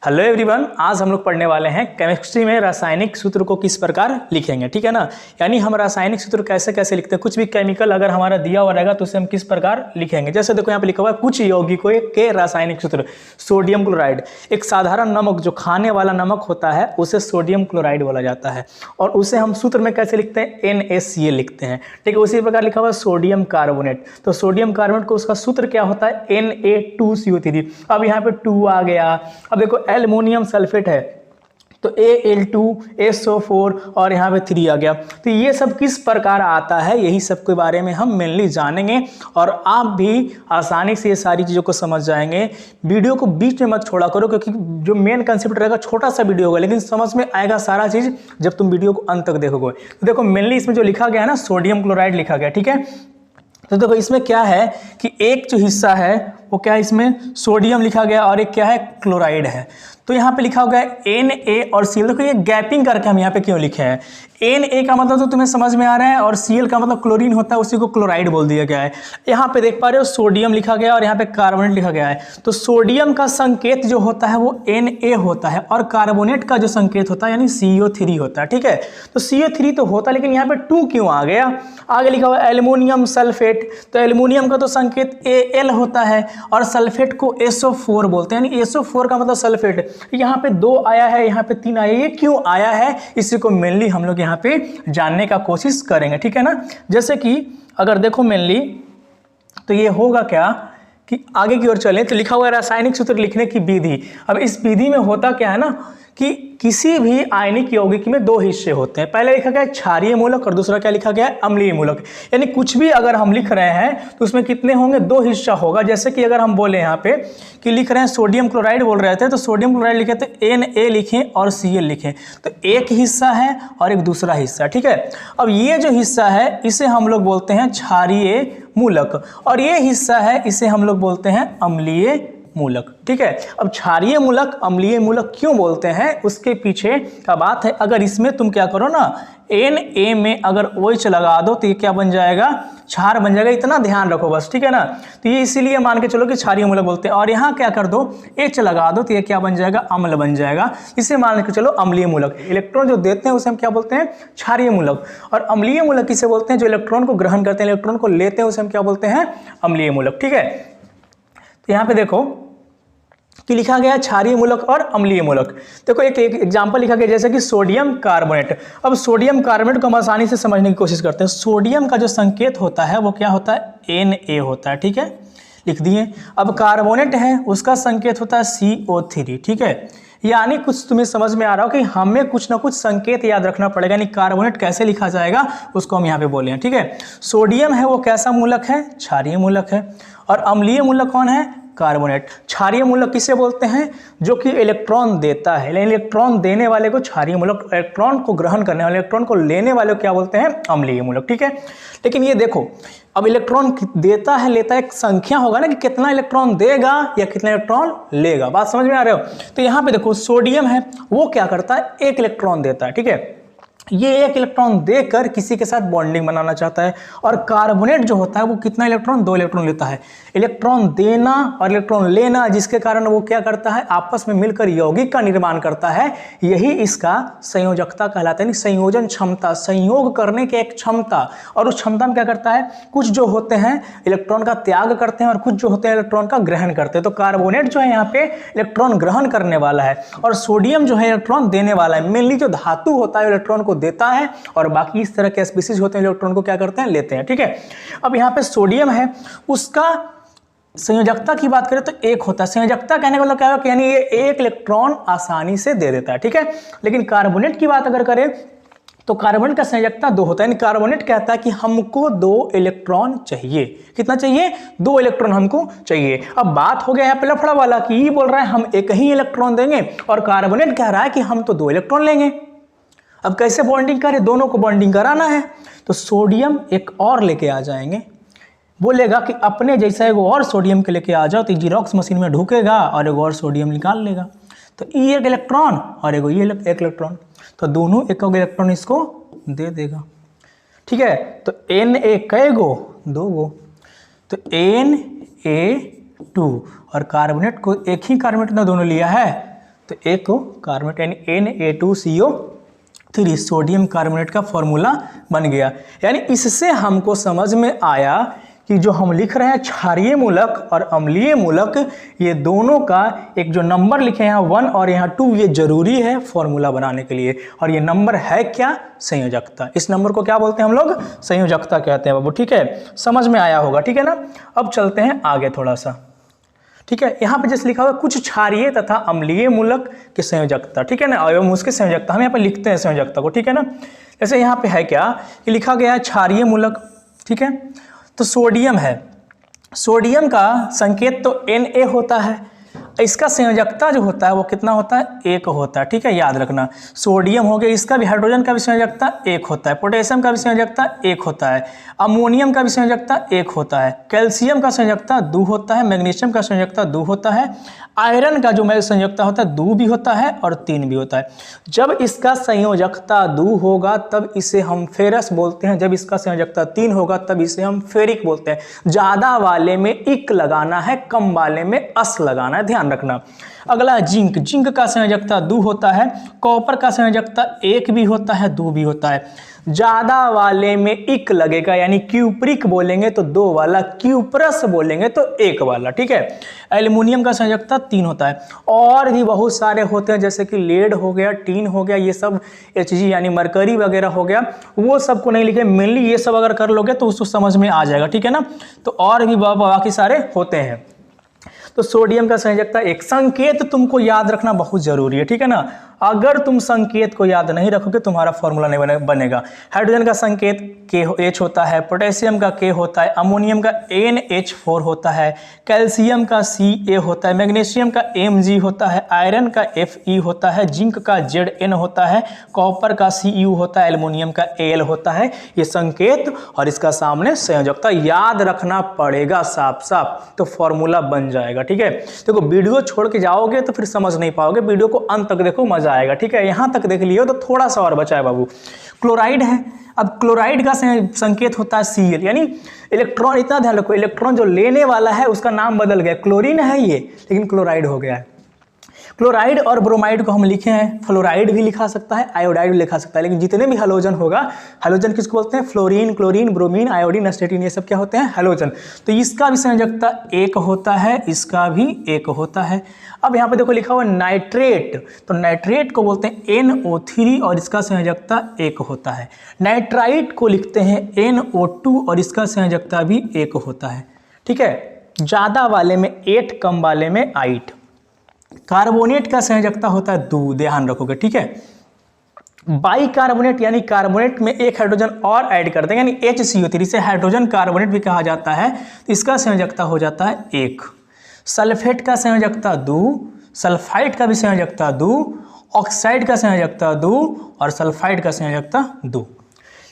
Hello everyone, आज हम लोग पढ़ने वाले हैं केमिस्ट्री में रासायनिक सूत्र को किस प्रकार लिखेंगे। ठीक है ना, यानी हम रासायनिक सूत्र कैसे कैसे लिखते हैं। कुछ भी केमिकल अगर हमारा दिया हुआ रहेगा तो उसे हम किस प्रकार लिखेंगे। जैसे देखो यहाँ पे लिखा हुआ है कुछ यौगिकों के रासायनिक सूत्र। सोडियम क्लोराइड एक साधारण नमक जो खाने वाला नमक होता है उसे सोडियम क्लोराइड बोला जाता है और उसे हम सूत्र में कैसे लिखते हैं, NaCl लिखते हैं। ठीक है, उसी प्रकार लिखा हुआ है सोडियम कार्बोनेट। तो सोडियम कार्बोनेट को उसका सूत्र क्या होता है, Na2CO3। अब यहाँ पे 2 आ गया। अब देखो एल्युमिनियम सल्फेट है तो Al2SO4 और यहाँ पे 3 आ गया। तो ये सब किस प्रकार आता है, यही सब के बारे में हम मेनली जानेंगे और आप भी आसानी से ये सारी चीज़ों को समझ जाएंगे। वीडियो को बीच में मत छोड़ा करो क्योंकि जो मेन कंसेप्ट रहेगा छोटा सा वीडियो होगा लेकिन समझ में आएगा सारा चीज़ जब तुम वीडियो को अंत तक देखोगे। तो देखो मेनली इसमें जो लिखा गया है ना, सोडियम क्लोराइड लिखा गया। ठीक है, तो देखो इसमें क्या है कि एक जो हिस्सा है वो क्या है, इसमें सोडियम लिखा गया और एक क्या है, क्लोराइड है। तो यहाँ पे लिखा होगा Na और Cl। देखो ये गैपिंग करके हम यहाँ पे क्यों लिखे हैं। Na का मतलब तो तुम्हें समझ में आ रहा है और Cl का मतलब क्लोरीन होता है, उसी को क्लोराइड बोल दिया गया है। यहाँ पे देख पा रहे हो सोडियम लिखा गया और यहाँ पे कार्बोनेट लिखा गया है। तो सोडियम का संकेत जो होता है वो Na होता है और कार्बोनेट का जो संकेत होता है यानी CO3 होता है। ठीक है, तो CO3 तो होता है लेकिन यहाँ पे 2 क्यों आ गया। आगे लिखा हुआ है एल्युमिनियम सल्फेट। तो एल्युमिनियम का तो संकेत Al होता है और सल्फेट को SO4 बोलते हैं, यानी SO4 का मतलब सल्फेट। यहाँ पे 2 आया है, यहाँ पे 3 आया है। ये क्यों आया है इसी को मेनली हम लोग यहाँ पे जानने का कोशिश करेंगे। ठीक है ना, जैसे कि अगर देखो मेनली तो ये होगा क्या कि आगे की ओर चलें तो लिखा हुआ है रासायनिक सूत्र लिखने की विधि। अब इस विधि में होता क्या है ना कि किसी भी आयनिक यौगिक में 2 हिस्से होते हैं। पहले लिखा गया है क्षारीय मूलक और दूसरा क्या लिखा गया है, अम्लीय मूलक। यानी कुछ भी अगर हम लिख रहे हैं तो उसमें कितने होंगे, 2 हिस्सा होगा। जैसे कि अगर हम बोले यहाँ पे कि लिख रहे हैं सोडियम क्लोराइड बोल रहे थे तो सोडियम क्लोराइड लिखे तो Na लिखें और Cl लिखें। तो एक हिस्सा है और एक दूसरा हिस्सा। ठीक है, अब ये जो हिस्सा है इसे हम लोग बोलते हैं क्षारीय मूलक और ये हिस्सा है इसे हम लोग बोलते हैं अम्लीय मूलक। ठीक है, अब क्षारीय मूलक अम्लीय मूलक क्यों बोलते हैं उसके पीछे का बात है। अगर इसमें तुम क्या करो ना, Na में अगर OH लगा दो तो ये क्या बन जाएगा, क्षार बन जाएगा। इतना ध्यान रखो बस। ठीक है ना, तो ये इसीलिए मान के चलो कि क्षारीय मूलक बोलते हैं। और यहाँ क्या कर दो, H लगा दो तो ये क्या बन जाएगा, अम्ल बन जाएगा। इसे मान के चलो अम्लीय मूलक। इलेक्ट्रॉन जो देते हैं उसे हम क्या बोलते हैं, क्षारीय मूलक। और अम्लीय मूलक किसे बोलते हैं, जो इलेक्ट्रॉन को ग्रहण करते हैं, इलेक्ट्रॉन को लेते हैं उसे हम क्या बोलते हैं, अम्लीय मूलक। ठीक है, तो यहाँ पे देखो कि लिखा गया क्षारीय मूलक और अम्लीय मूलक। देखो एक एग्जांपल लिखा गया जैसे कि सोडियम कार्बोनेट। अब सोडियम कार्बोनेट को हम आसानी से समझने की कोशिश करते हैं। सोडियम का जो संकेत होता है वो क्या होता है, Na होता है। ठीक है, लिख दिए। अब कार्बोनेट है उसका संकेत होता है CO3। ठीक है, यानी कुछ तुम्हें समझ में आ रहा हो कि हमें कुछ ना कुछ संकेत याद रखना पड़ेगा, यानी कार्बोनेट कैसे लिखा जाएगा उसको हम यहाँ पे बोले हैं। ठीक है, सोडियम है वो कैसा मूलक है, क्षारीय मूलक है। और अम्लीय मूलक कौन है, कार्बोनेट। क्षारीय मूलक किसे बोलते हैं, जो कि इलेक्ट्रॉन देता है, इलेक्ट्रॉन देने वाले को क्षारीय मूलक, इलेक्ट्रॉन को ग्रहण करने वाले, इलेक्ट्रॉन को लेने वाले को क्या बोलते हैं, अम्लीय मूलक। ठीक है, लेकिन ये देखो अब इलेक्ट्रॉन देता है लेता है, एक संख्या होगा ना कि कितना इलेक्ट्रॉन देगा या कितना इलेक्ट्रॉन लेगा। बात समझ में आ रहे हो। तो यहाँ पे देखो सोडियम है वो क्या करता है, 1 इलेक्ट्रॉन देता है। ठीक है, ये 1 इलेक्ट्रॉन देकर किसी के साथ बॉन्डिंग बनाना चाहता है। और कार्बोनेट जो होता है वो कितना इलेक्ट्रॉन, 2 इलेक्ट्रॉन लेता है। इलेक्ट्रॉन देना और इलेक्ट्रॉन लेना जिसके कारण वो क्या करता है, आपस में मिलकर यौगिक का निर्माण करता है। यही इसका संयोजकता कहलाता है, यानी संयोजन क्षमता, संयोग करने की एक क्षमता। और उस क्षमता में क्या करता है, कुछ जो होते हैं इलेक्ट्रॉन का त्याग करते हैं और कुछ जो होते हैं इलेक्ट्रॉन का ग्रहण करते हैं। तो कार्बोनेट जो है यहाँ पे इलेक्ट्रॉन ग्रहण करने वाला है और सोडियम जो है इलेक्ट्रॉन देने वाला है। मेनली जो धातु होता है इलेक्ट्रॉन को देता है और बाकी इस तरह के स्पीसीज होते हैं इलेक्ट्रॉन को क्या करते हैं, लेते हैं। ठीक है, अब यहाँ पे सोडियम है उसका संयोजकता की बात करें तो 1 होता है। संयोजकता कहने का मतलब क्या है, यानी ये 1 इलेक्ट्रॉन आसानी से दे देता है। ठीक है, लेकिन कार्बोनेट की बात अगर करें तो कार्बोनेट का संयोजकता 2 होता है। यानी कार्बोनेट कहता है कि हमको 2 इलेक्ट्रॉन चाहिए। कितना चाहिए, 2 इलेक्ट्रॉन हमको चाहिए। अब बात हो गया यहाँ पे लफड़ा वाला कि ये बोल रहा है हम 1 ही इलेक्ट्रॉन देंगे और कार्बोनेट कह रहा है कि हम तो 2 इलेक्ट्रॉन लेंगे। अब कैसे बॉन्डिंग करें, दोनों को बॉन्डिंग कराना है। तो सोडियम एक और लेके आ जाएंगे, बोलेगा कि अपने जैसा एगो और सोडियम के लेके आ जाओ तो जीरोक्स मशीन में ढूकेगा और एगो और सोडियम निकाल लेगा। तो ये 1 इलेक्ट्रॉन और एगो ये 1 इलेक्ट्रॉन, तो दोनों एक इलेक्ट्रॉन इसको दे देगा। ठीक है, तो Na कै गो, 2 गो। तो Na2 और कार्बोनेट को एक ही कार्बोनेट ने दोनों लिया है तो एक कार्बोनेट यानी Na2CO3 सोडियम कार्बोनेट का फॉर्मूला बन गया। यानी इससे हमको समझ में आया कि जो हम लिख रहे हैं क्षारीय मूलक और अम्लीय मूलक, ये दोनों का एक जो नंबर लिखे हैं यहाँ 1 और यहाँ 2, ये जरूरी है फॉर्मूला बनाने के लिए। और ये नंबर है क्या? संयोजकता। इस नंबर को क्या बोलते हैं हम लोग? संयोजकता कहते हैं बाबू। ठीक है, समझ में आया होगा। ठीक है ना, अब चलते हैं आगे थोड़ा सा। ठीक है, यहाँ पे जैसे लिखा हुआ कुछ क्षारीय तथा अम्लीय मूलक की संयोजकता। ठीक है ना, एवं उसकी संयोजकता हम यहाँ पे लिखते हैं संयोजकता को। ठीक है ना, जैसे यहाँ पे है क्या कि लिखा गया है क्षारीय मूलक। ठीक है, तो सोडियम है, सोडियम का संकेत तो Na होता है, इसका संयोजकता जो होता है वो कितना होता है? 1 होता है। ठीक है, याद रखना। सोडियम हो गया, इसका भी हाइड्रोजन का भी संयोजकता 1 होता है, पोटेशियम का भी संयोजकता 1 होता है, अमोनियम का भी संयोजकता 1 होता है, कैल्शियम का संयोजकता 2 होता है, मैग्नीशियम का संयोजकता 2 होता है, आयरन का जो संयोजकता होता है 2 भी होता है और 3 भी होता है। जब इसका संयोजकता 2 होगा तब इसे हम फेरस बोलते हैं, जब इसका संयोजकता 3 होगा तब इसे हम फेरिक बोलते हैं। ज्यादा वाले में इक लगाना है, कम वाले में अस लगाना है, ध्यान रखना। अगला जिंक, जिंक का संयोजकता 2 होता है, कॉपर का संयोजकता 1 भी होता है, 2 भी होता है। ज्यादा वाले में इक लगेगा यानी क्यूप्रिक बोलेंगे तो 2 वाला, क्यूप्रस बोलेंगे तो 1 वाला। ठीक है, एल्युमिनियम का संयोजकता 3 होता है। और भी बहुत सारे होते हैं जैसे कि लेड हो गया, टीन हो गया, ये सब Hg यानी मरकरी वगैरह हो गया, वो सब को नहीं लिखे, मेनली ये सब अगर कर लोगे तो उसको समझ में आ जाएगा। ठीक है ना, तो और भी बाकी सारे होते हैं। तो सोडियम का संयोजकता 1। संकेत तुमको याद रखना बहुत जरूरी है। ठीक है ना, अगर तुम संकेत को याद नहीं रखोगे तुम्हारा फॉर्मूला नहीं बनेगा। हाइड्रोजन का संकेत KH होता है, पोटेशियम का K होता है, अमोनियम का NH4 होता है, कैल्शियम का Ca होता है, मैग्नीशियम का Mg होता है, आयरन का Fe होता है, जिंक का Zn होता है, कॉपर का Cu होता है, एल्युमिनियम का Al होता है। ये संकेत और इसका सामने संयोजकता याद रखना पड़ेगा साफ साफ, तो फॉर्मूला बन जाएगा। ठीक है, देखो वीडियो छोड़ के जाओगे तो फिर समझ नहीं पाओगे, वीडियो को अंत तक देखो, मजा आएगा। ठीक है, यहां तक देख लियो तो थोड़ा सा और बचा है बाबू। क्लोराइड है, अब क्लोराइड का संकेत होता है Cl, यानी इलेक्ट्रॉन, इतना ध्यान रखो, इलेक्ट्रॉन जो लेने वाला है उसका नाम बदल गया, क्लोरीन है ये लेकिन क्लोराइड हो गया है। क्लोराइड और ब्रोमाइड को हम लिखे हैं, फ्लोराइड भी लिखा सकता है, आयोडाइड भी लिखा सकता है, लेकिन जितने भी हैलोजन होगा, हैलोजन किसको बोलते हैं? फ्लोरीन, क्लोरीन, ब्रोमीन, आयोडीन, एस्टेटिन, ये सब क्या होते हैं? हैलोजन। तो इसका भी संयोजकता 1 होता है, इसका भी 1 होता है। अब यहाँ पे देखो लिखा हुआ नाइट्रेट, तो नाइट्रेट को बोलते हैं NO3 और इसका संयोजकता 1 होता है। नाइट्राइट को लिखते हैं NO2 और इसका संयोजकता भी 1 होता है। ठीक है, ज्यादा वाले में 8, कम वाले में 8। कार्बोनेट का संयोजकता होता है 2, ध्यान रखोगे। ठीक है, बाई कार्बोनेट यानी कार्बोनेट में एक हाइड्रोजन और ऐड करते हैं यानी HCO3 से हाइड्रोजन कार्बोनेट भी कहा जाता है, तो इसका संयोजकता हो जाता है 1। सल्फेट का संयोजकता 2, सल्फाइड का भी संयोजकता 2, ऑक्साइड का संयोजकता 2 और सल्फाइड का संयोजकता 2।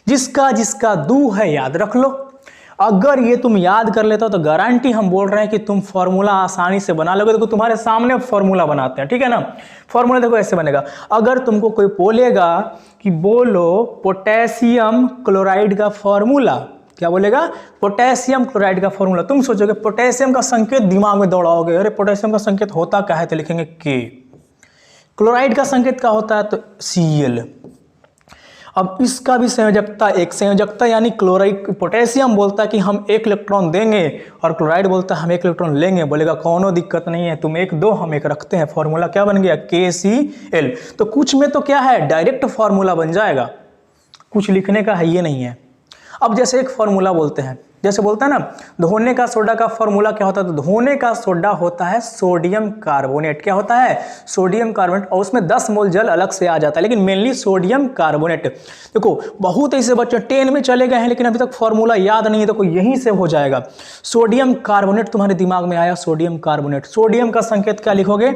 जिसका जिसका 2 है याद रख लो। अगर ये तुम याद कर लेते हो तो गारंटी हम बोल रहे हैं कि तुम फॉर्मूला आसानी से बना लोगे। देखो तुम्हारे सामने फॉर्मूला बनाते हैं, ठीक है ना। फॉर्मूला देखो ऐसे बनेगा, अगर तुमको कोई बोलेगा कि बोलो पोटेशियम क्लोराइड का फॉर्मूला, क्या बोलेगा? पोटेशियम क्लोराइड का फॉर्मूला। तुम सोचोगे पोटेशियम का संकेत दिमाग में दौड़ाओगे, अरे पोटेशियम का संकेत होता क्या है, तो लिखेंगे के। क्लोराइड का संकेत क्या होता है, तो Cl। अब इसका भी संयोजकता एक, संयोजकता यानी क्लोराइड, पोटेशियम बोलता है कि हम 1 इलेक्ट्रॉन देंगे और क्लोराइड बोलता है हम 1 इलेक्ट्रॉन लेंगे। बोलेगा कोनो दिक्कत नहीं है, तुम 1 दो हम 1 रखते हैं। फॉर्मूला क्या बन गया? KCl। तो कुछ में तो क्या है, डायरेक्ट फॉर्मूला बन जाएगा, कुछ लिखने का है ये नहीं है। अब जैसे एक फॉर्मूला बोलते हैं, जैसे बोलते हैं ना धोने का सोडा का फॉर्मूला क्या होता है, तो धोने का सोडा होता है सोडियम कार्बोनेट। क्या होता है? सोडियम कार्बोनेट, और उसमें 10 मोल जल अलग से आ जाता है, लेकिन मेनली सोडियम कार्बोनेट। देखो बहुत ऐसे बच्चे 10 में चले गए हैं लेकिन अभी तक फॉर्मूला याद नहीं है, देखो यहीं से हो जाएगा। सोडियम कार्बोनेट तुम्हारे दिमाग में आया, सोडियम कार्बोनेट। सोडियम का संकेत क्या लिखोगे?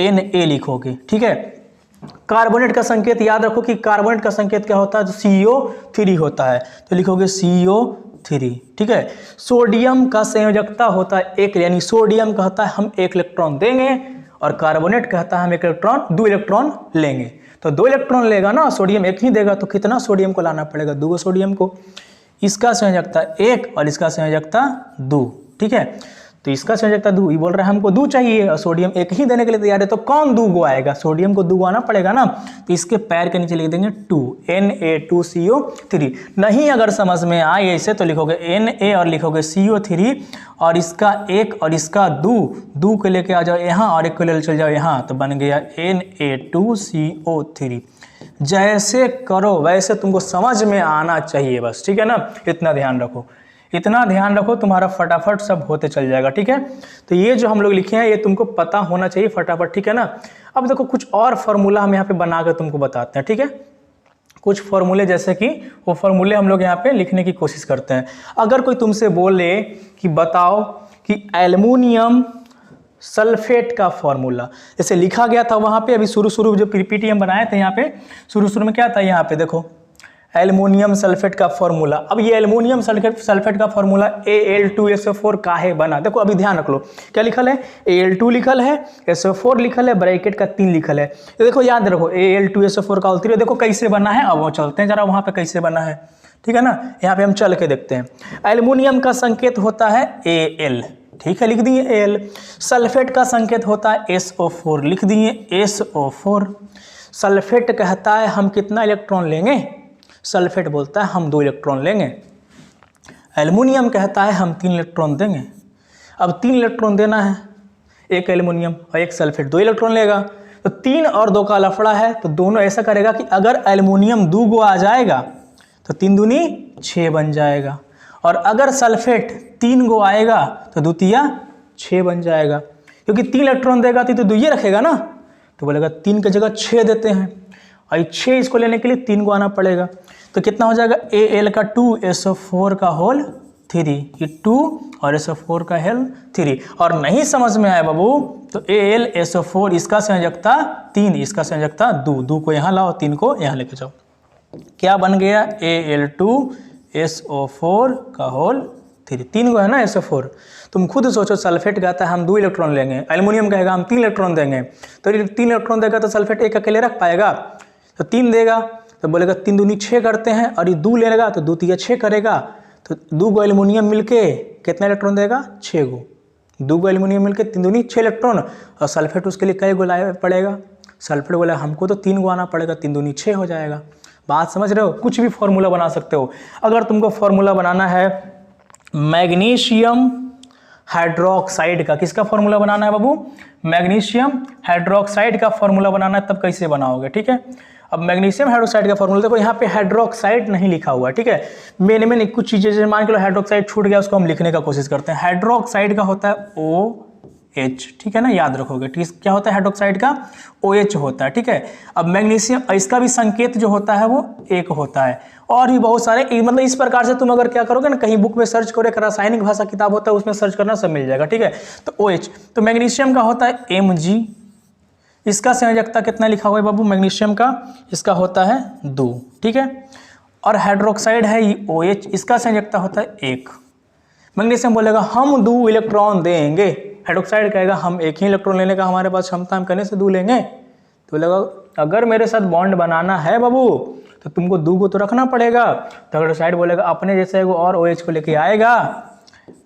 Na लिखोगे, ठीक है। कार्बोनेट का संकेत याद रखो कि कार्बोनेट का संकेत क्या होता है, तो CO3 होता है, तो लिखोगे CO3, ठीक है। सोडियम का संयोजकता होता है 1, यानी सोडियम कहता है हम 1 इलेक्ट्रॉन देंगे और कार्बोनेट कहता है हम 2 इलेक्ट्रॉन लेंगे। तो 2 इलेक्ट्रॉन लेगा ना, सोडियम 1 ही देगा, तो कितना सोडियम को लाना पड़ेगा? 2 सोडियम को। इसका संयोजकता 1 और इसका संयोजकता 2, ठीक है। तो इसका संयोजकता 2, ये बोल रहा है हमको 2 चाहिए और सोडियम एक ही देने के लिए तैयार है, तो कौन 2 गो आएगा, सोडियम को 2 गो आना पड़ेगा ना, तो इसके पैर के नीचे लिख देंगे 2 Na2CO3। नहीं अगर समझ में आए ऐसे तो लिखोगे Na और लिखोगे CO3 और इसका 1 और इसका 2 को लेके आ जाओ यहाँ और 1 को ले चल जाओ यहाँ, तो बन गया Na2CO3। जैसे करो वैसे तुमको समझ में आना चाहिए बस, ठीक है ना, इतना ध्यान रखो, इतना ध्यान रखो, तुम्हारा फटाफट सब होते चल जाएगा, ठीक है। तो ये जो हम लोग लिखे हैं ये तुमको पता होना चाहिए फटाफट, ठीक है ना। अब देखो कुछ और फार्मूला हम यहाँ पे बना कर तुमको बताते हैं, ठीक है। कुछ फार्मूले जैसे कि वो फार्मूले हम लोग यहाँ पे लिखने की कोशिश करते हैं। अगर कोई तुमसे बोले कि बताओ कि एल्युमिनियम सल्फेट का फॉर्मूला, जैसे लिखा गया था वहाँ पे, अभी शुरू जो पीपीटी हम बनाए थे यहाँ पे शुरू में क्या था, यहाँ पे देखो एल्युमिनियम सल्फेट का फॉर्मूला। अब ये एल्युमिनियम सल्फेट का फॉर्मूला Al2SO4 काहे बना, देखो अभी ध्यान रख लो, क्या लिखल है, Al2 लिखल है, SO4 लिखल है, ब्रैकेट का 3 लिखल है। तो देखो याद रखो Al2SO4 का उत्तर देखो कैसे बना है। अब वो चलते हैं जरा वहाँ पे कैसे बना है, ठीक है ना, यहाँ पे हम चल के देखते हैं। एल्युमिनियम का संकेत होता है Al, ठीक है, लिख दिए Al। सल्फेट का संकेत होता है SO4, लिख दिए SO4। सल्फेट कहता है हम कितना इलेक्ट्रॉन लेंगे, सल्फेट बोलता है हम 2 इलेक्ट्रॉन लेंगे। एल्युमिनियम कहता है हम 3 इलेक्ट्रॉन देंगे। अब 3 इलेक्ट्रॉन देना है, एक एल्युमिनियम और एक सल्फेट 2 इलेक्ट्रॉन लेगा, तो 3 और 2 का लफड़ा है, तो दोनों ऐसा करेगा कि अगर एल्युमिनियम 2 गो आ जाएगा तो 3 दूनी 6 बन जाएगा, और अगर सल्फेट 3 गो आएगा तो 2 तिया 6 बन जाएगा, क्योंकि 3 इलेक्ट्रॉन देगा तो 2 ये रखेगा ना, तो बोलेगा 3 की जगह 6 देते हैं, और 6 इसको लेने के लिए 3 को आना पड़ेगा, तो कितना हो जाएगा Al का 2SO4 का होल 3, ये 2 और SO4 का होल 3। और नहीं समझ में आया बाबू तो AlSO4 इसका संयोजकता 3, इसका संयोजकता 2 को यहाँ लाओ, 3 को यहाँ लेके जाओ, क्या बन गया Al2SO4 का होल 3, 3 को है ना SO4। तुम खुद सोचो, सल्फेट कहता है हम 2 इलेक्ट्रॉन लेंगे, एल्युमिनियम कहेगा हम 3 इलेक्ट्रॉन देंगे, तो 3 इलेक्ट्रॉन देगा तो सल्फेट एक अकेले रख पाएगा, तो 3 देगा तो बोलेगा 3 दूनी 6 करते हैं, और ये 2 लेगा तो 2 तिया 6 करेगा, तो 2 गो एल्युमिनियम मिलके कितना इलेक्ट्रॉन देगा 6 गो, 2 गो एल्युमिनियम मिलके 3 दूनी 6 इलेक्ट्रॉन, और सल्फेट उसके लिए कई गो लाए पड़ेगा, सल्फेट बोला हमको तो 3 गो आना पड़ेगा, 3 दूनी 6 हो जाएगा। बात समझ रहे हो, कुछ भी फॉर्मूला बना सकते हो। अगर तुमको फॉर्मूला बनाना है मैग्नीशियम हाइड्रोक्साइड का, किसका फॉर्मूला बनाना है बाबू, मैग्नीशियम हाइड्रोक्साइड का फॉर्मूला बनाना है, तब कैसे बनाओगे, ठीक है। अब मैग्नीशियम हाइड्रोक्साइड का फॉर्मूला देखो, यहाँ पे हाइड्रोक्साइड नहीं लिखा हुआ है, ठीक है। मेन कुछ चीजें जैसे मान के लो हाइड्रोक्साइड छूट गया, उसको हम लिखने का कोशिश करते हैं। हाइड्रोक्साइड का होता है OH, ठीक है ना, याद रखोगे, क्या होता है हाइड्रोक्साइड का OH होता है, ठीक है। अब मैग्नीशियम, इसका भी संकेत जो होता है वो 1 होता है, और भी बहुत सारे, मतलब इस प्रकार से तुम अगर क्या करोगे ना, कहीं बुक में सर्च करो, एक रासायनिक भाषा किताब होता है उसमें सर्च करना, सब मिल जाएगा, ठीक है। तो OH, तो मैग्नीशियम का होता है Mg, इसका संयोजकता कितना लिखा हुआ है बाबू मैग्नीशियम का, इसका होता है 2, ठीक है। और हाइड्रोक्साइड है ये OH, इसका संयोजकता होता है 1। मैग्नीशियम बोलेगा हम 2 इलेक्ट्रॉन देंगे, हाइड्रोक्साइड कहेगा हम 1 ही इलेक्ट्रॉन लेने का हमारे पास क्षमता, हम करने से 2 लेंगे, तो बोलेगा अगर मेरे साथ बॉन्ड बनाना है बाबू तो तुमको 2 को तो रखना पड़ेगा, तो हाइड्रोक्साइड बोलेगा अपने जैसे वो और OH को लेके आएगा,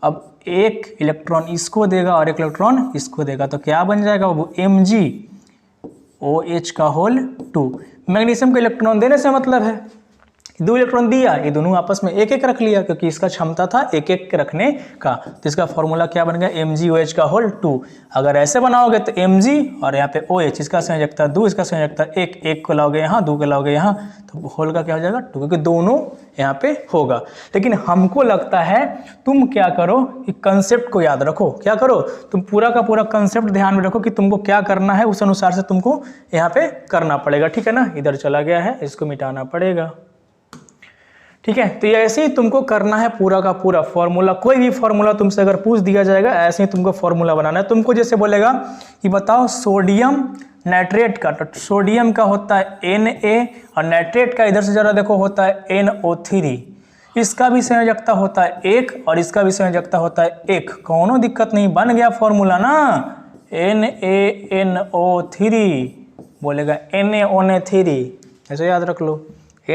अब 1 इलेक्ट्रॉन इसको देगा और 1 इलेक्ट्रॉन इसको देगा, तो क्या बन जाएगा बाबू MgOH का होल 2। मैग्नीशियम को इलेक्ट्रॉन देने से मतलब है 2 इलेक्ट्रॉन दिया, ये दोनों आपस में 1-1 रख लिया, क्योंकि इसका क्षमता था 1-1 के रखने का, तो इसका फॉर्मूला क्या बन गया MgOH का होल 2। अगर ऐसे बनाओगे तो Mg और यहाँ पे OH, इसका संयोजकता 2, इसका संयोजकता 1, 1 को लाओगे यहाँ, 2 को लाओगे यहाँ, तो होल का क्या हो जाएगा 2, क्योंकि दोनों यहाँ पे होगा। लेकिन हमको लगता है तुम क्या करो कि कंसेप्ट को याद रखो, क्या करो तुम पूरा का पूरा कंसेप्ट ध्यान में रखो कि तुमको क्या करना है, उस अनुसार से तुमको यहाँ पे करना पड़ेगा, ठीक है ना। इधर चला गया है, इसको मिटाना पड़ेगा, ठीक है। तो ये ऐसे ही तुमको करना है पूरा का पूरा फॉर्मूला, कोई भी फॉर्मूला तुमसे अगर पूछ दिया जाएगा ऐसे ही तुमको फॉर्मूला बनाना है। तुमको जैसे बोलेगा कि बताओ सोडियम नाइट्रेट का, तो सोडियम का होता है Na और नाइट्रेट का इधर से जरा देखो होता है NO3, इसका भी संयोजकता होता है 1 और इसका भी संयोजकता होता है 1, कोनो दिक्कत नहीं, बन गया फॉर्मूला ना, NaNO3 बोलेगा NaNO3, ऐसे याद रख लो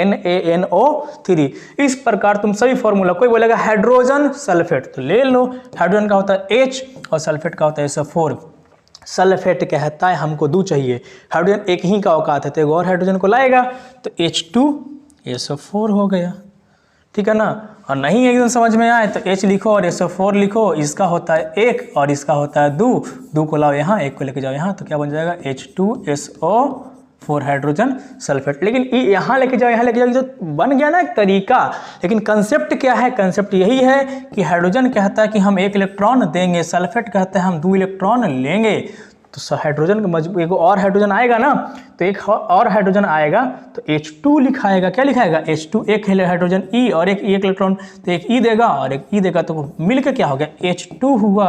NaNO3। इस प्रकार तुम सभी फॉर्मूला, कोई बोलेगा हाइड्रोजन सल्फेट तो ले लो, हाइड्रोजन का होता है H और सल्फेट का होता है SO4। सल्फेट कहता है हमको 2 चाहिए, हाइड्रोजन एक ही का औकात है तो एक और हाइड्रोजन को लाएगा तो H2SO4 हो गया, ठीक है ना। और नहीं एकदम समझ में आए तो H लिखो और SO4 लिखो, इसका होता है 1 और इसका होता है 2 को लाओ यहाँ, 1 को लेके जाओ यहाँ तो क्या बन जाएगा H2SO4 हाइड्रोजन सल्फेट। लेकिन यहाँ लेके जाओ यहाँ लेके जाओ तो बन गया ना एक तरीका, लेकिन कंसेप्ट क्या है, कंसेप्ट यही है कि हाइड्रोजन कहता है कि हम 1 इलेक्ट्रॉन देंगे, सल्फेट कहता है हम 2 इलेक्ट्रॉन लेंगे। तो हाइड्रोजन का एक और हाइड्रोजन आएगा ना, तो एक और हाइड्रोजन आएगा तो H2 लिखाएगा, क्या लिखाएगा H2, एक हाइड्रोजन E और एक इलेक्ट्रॉन तो एक E देगा और एक E देगा तो मिलकर क्या हो गया H2 हुआ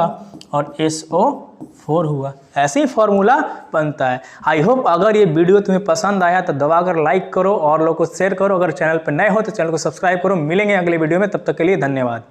और SO4 हुआ। ऐसे ही फॉर्मूला बनता है। आई होप अगर ये वीडियो तुम्हें पसंद आया तो दबाकर लाइक करो और लोगों को शेयर करो, अगर चैनल पर नए हो तो चैनल को सब्सक्राइब करो। मिलेंगे अगले वीडियो में, तब तक के लिए धन्यवाद।